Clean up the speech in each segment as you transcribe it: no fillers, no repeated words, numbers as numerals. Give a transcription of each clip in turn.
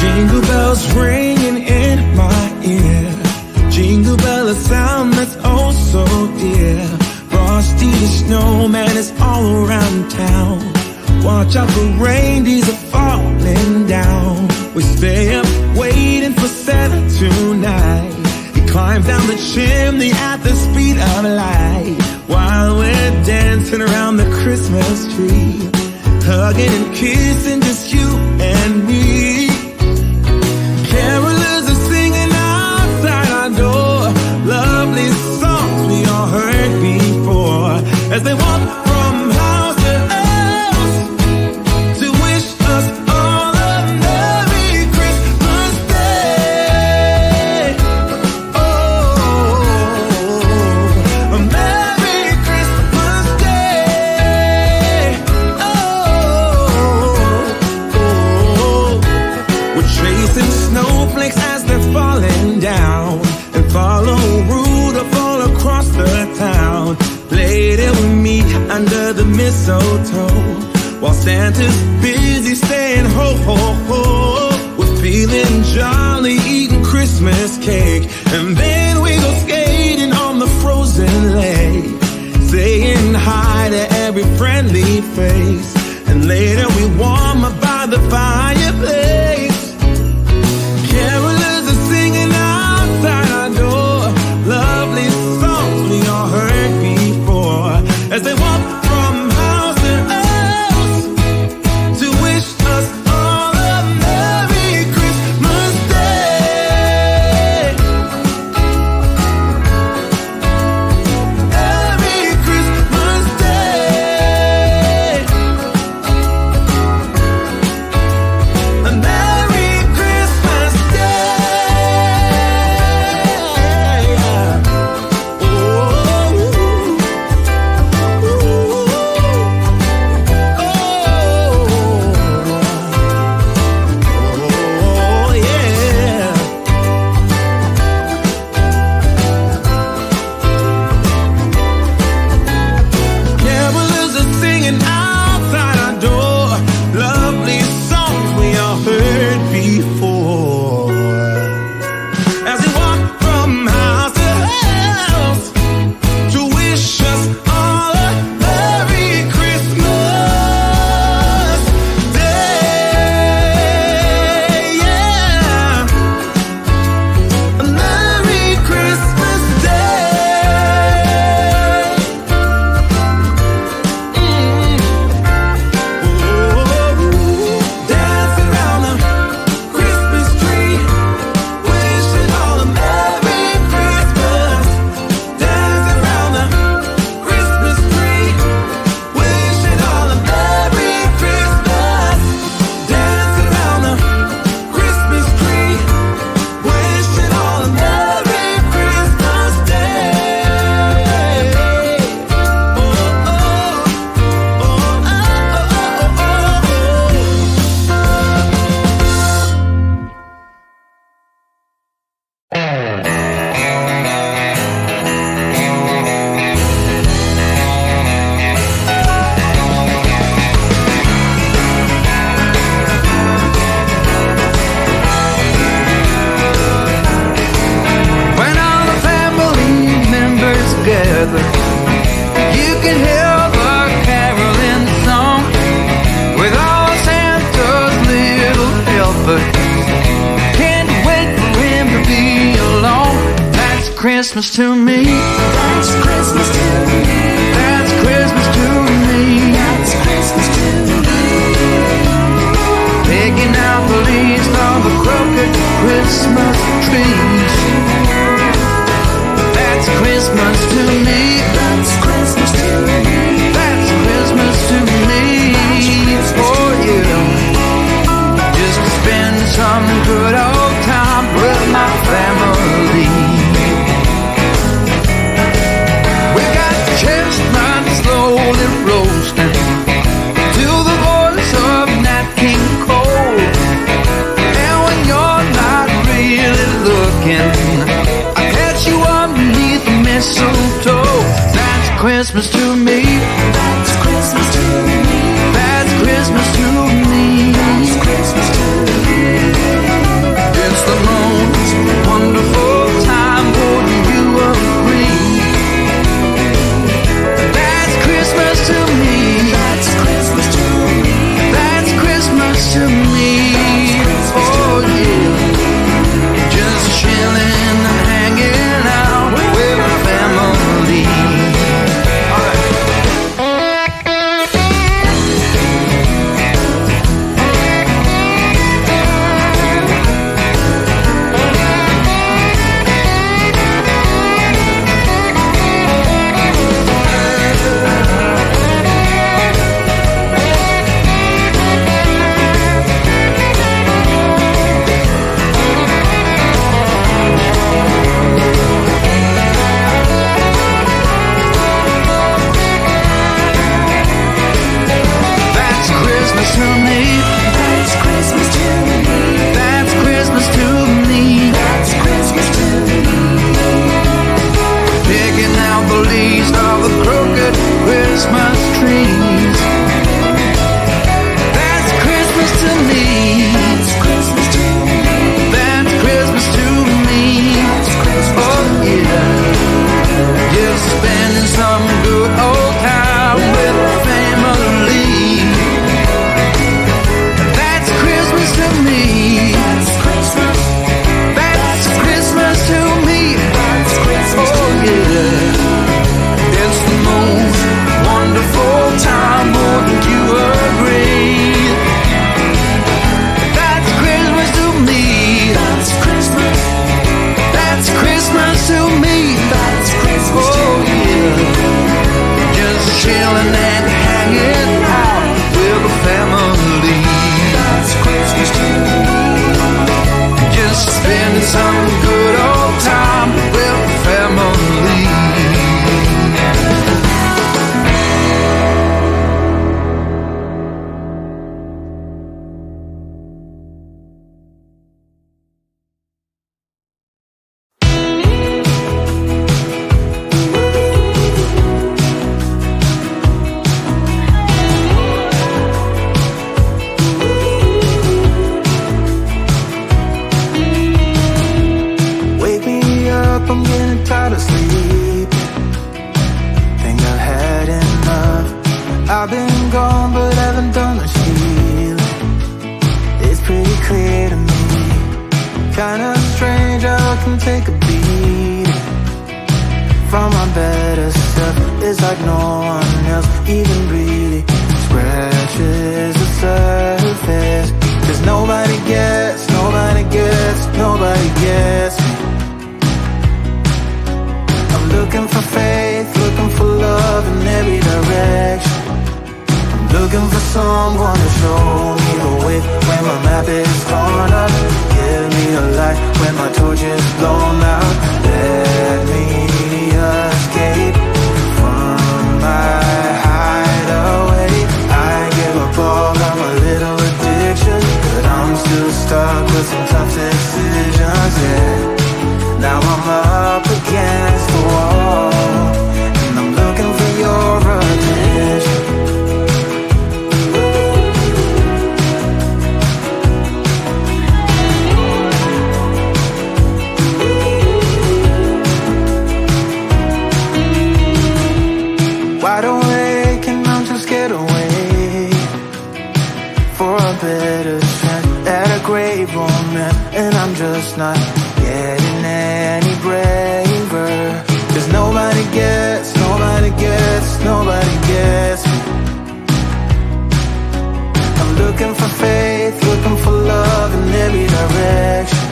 Jingle bells ringing in my ear. Jingle bell, a sound that's oh so dear. Frosty the snowman is all around town. Watch out for reindeers are falling down. We stay up waiting for Santa tonight. He climbs down the chimney at the speed of light, while we're dancing around the Christmas tree, hugging and kissing just you and me. Carolers are singing outside our door, lovely songs we all heard before, as they walk from house to house to wish us all a Merry Christmas Day. Oh, a Merry Christmas Day. We're chasing snowflakes as they're falling down, and follow Rudolph all across the town. Later we meet under the mistletoe, while Santa's busy saying ho ho ho. We're feeling jolly, eating Christmas cake, and then we go skating on the frozen lake, saying hi to every friendly face, and later we warm up by the fireplace. Carolers are singing outside our door, lovely songs we all heard before, as they walk from house to house to wish us all a Merry Christmas Day. Merry Christmas Day. A Merry Christmas Day. Oh, yeah. Carolers are singing outside our door, lovely songs we all heard before, as we walk from house to house to wish us all a Merry Christmas Day. Yeah, a Merry Christmas Day. Dancing around the Christmas tree, wishing all a Merry Christmas. Dancing around the Christmas tree, wishing all a Merry Christmas. Dancing around the Christmas tree, wishing all a Merry Christmas Day. Oh, oh, oh, oh, When all the family members gather, you can hear the caroling song with all Santa's little helpers. Can't wait for him to be alone. That's Christmas to me. That's Christmas to me. That's Christmas to me. That's Christmas to me. Picking out the leaves on the crooked Christmas trees. That's Christmas to me. That's Christmas to me. That's Christmas to me. For you, just to spend some good old time with my family. We got children try to sleep. Think I've had enough. I've been gone but haven't done much healing. It's pretty clear to me, kinda strange how I can take a beating from my better self. It's like no one else even really scratches the surface. 'Cause nobody gets me. I'm looking for faith, looking for love in every direction. I'm looking for someone to show me the way when my map is torn up. Give me a light when my torch is blown out. Let me escape from my hideaway. I give up all of my little addictions, but I'm still stuck with some tough decisions, yeah. Now I'm up against the wall, and I'm looking for your attention. Wide awake and I'm just scared away for a better chance at a great romance, and I'm just not getting any braver. 'Cause nobody gets me. I'm looking for faith, looking for love in every direction.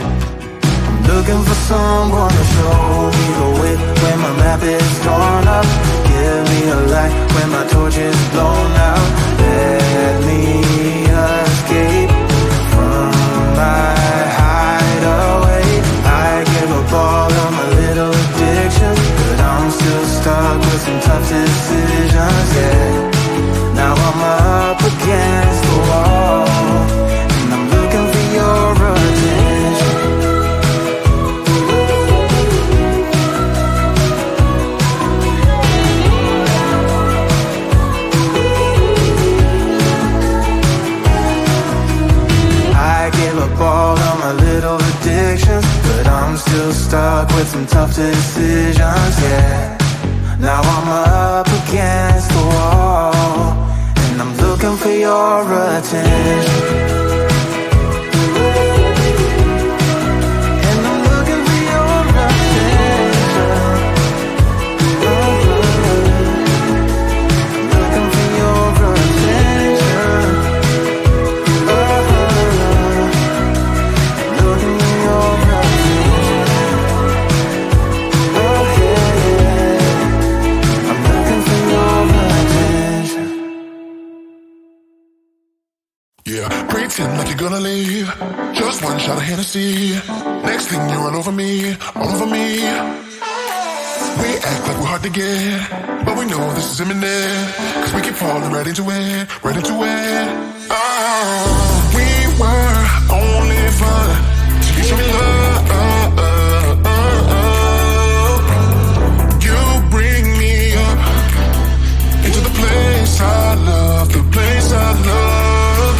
I'm looking for someone to show me the way when my map is torn up. Give me a light when my torch is blown out. Let me escape from my hideaway. I give up all of my little addictions, but I'm still stuck with some tough decisions, yeah. Now I'm up against the wall, and I'm looking for your attention. I give up all of my little addictions, but I'm still stuck with some tough decisions, yeah. Now I'm up against the wall, and I'm looking for your attention. And I'm looking for your attention. I'm looking for your attention. Looking for your attention. Oh yeah, I'm looking for your attention. Yeah, pretend like you're gonna leave. Just one shot of Hennessy. Next thing you're all over me, all over me. We act like we're hard to get, but we know this is imminent. 'Cause we keep falling right into it, right into it. Oh, we were only fun till you show me love. You bring me up into the place I love, the place I love.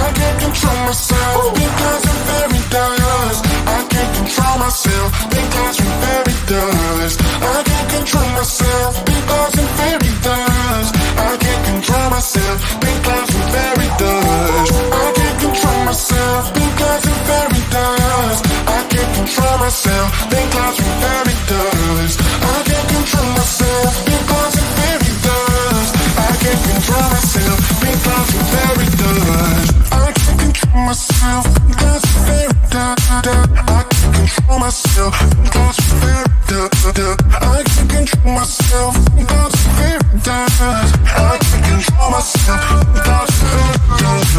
I can't control myself because I'm very dust. I can't control myself because I'm very dust. I can't control myself because I'm very dust. I can't control myself because I'm very dust. I can't control myself because I'm very dust. I can't control myself because I'm very dust. I can't control myself because I'm very dust. I can't control myself because I'm very dust. I can't control myself because I'm very dust. I can't control myself because I'm very dust. I can't control myself because I'm very dust. I can't control myself because I'm very dust.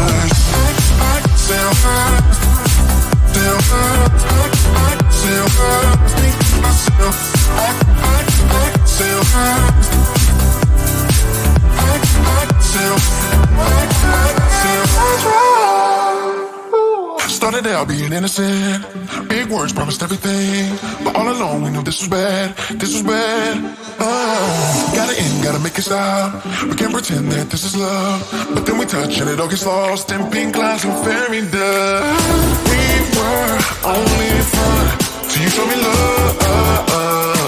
I self Started out being innocent, big words promised everything, but all along we knew this was bad, this was bad. Gotta end, gotta make it stop. We can't pretend that this is love, but then we touch and it all gets lost in pink clouds and fairy dust. We were only fun till you show me love.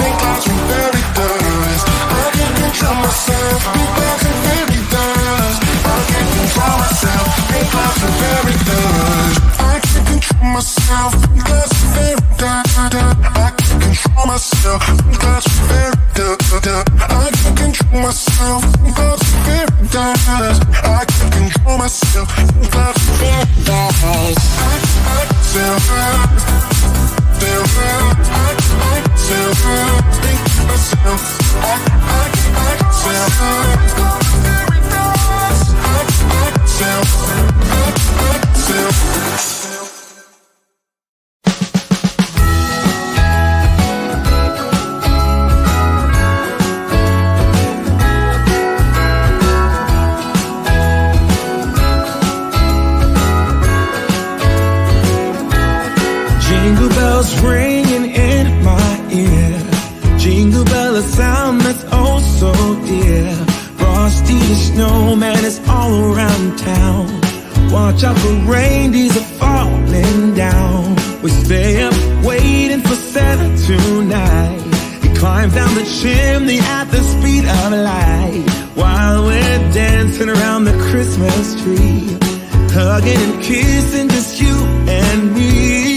pink clouds and fairy dust. I can't control myself, pink clouds and fairy dust. I can't control myself, pink clouds and fairy dust. I can't control myself, pink clouds and fairy dust. I can't control myself, pink clouds and fairy dust. I can't control myself, pink clouds and fairy dust. I can't control myself, pink clouds and fairy dust. Jingle bells ringing in my ear. Jingle bell, a sound that's oh so dear. Frosty the snowman is all around town. Watch out for reindeers are falling down. We stay up waiting for Santa tonight. He climbs down the chimney at the speed of light, while we're dancing around the Christmas tree, hugging and kissing just you and me.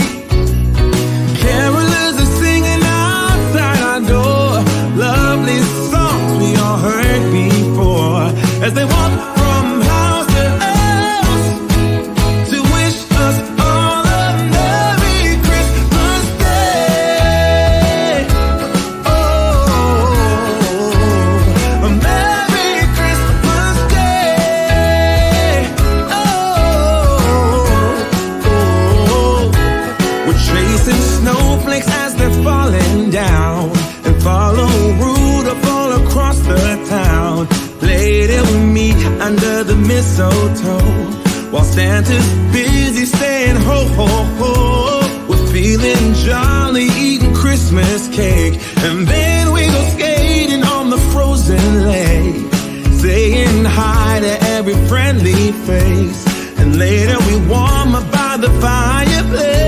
Carolers are singing outside our door, lovely songs we all heard before, as they walk from house to house to wish us all a Merry Christmas Day. Oh, a Merry Christmas Day. Oh, we're chasing snowflakes as they're falling down, and follow Rudolph all across the town. Later we meet under the mistletoe, while Santa's busy saying ho ho ho. We're feeling jolly, eating Christmas cake, and then we go skating on the frozen lake, saying hi to every friendly face, and later we warm up by the fireplace.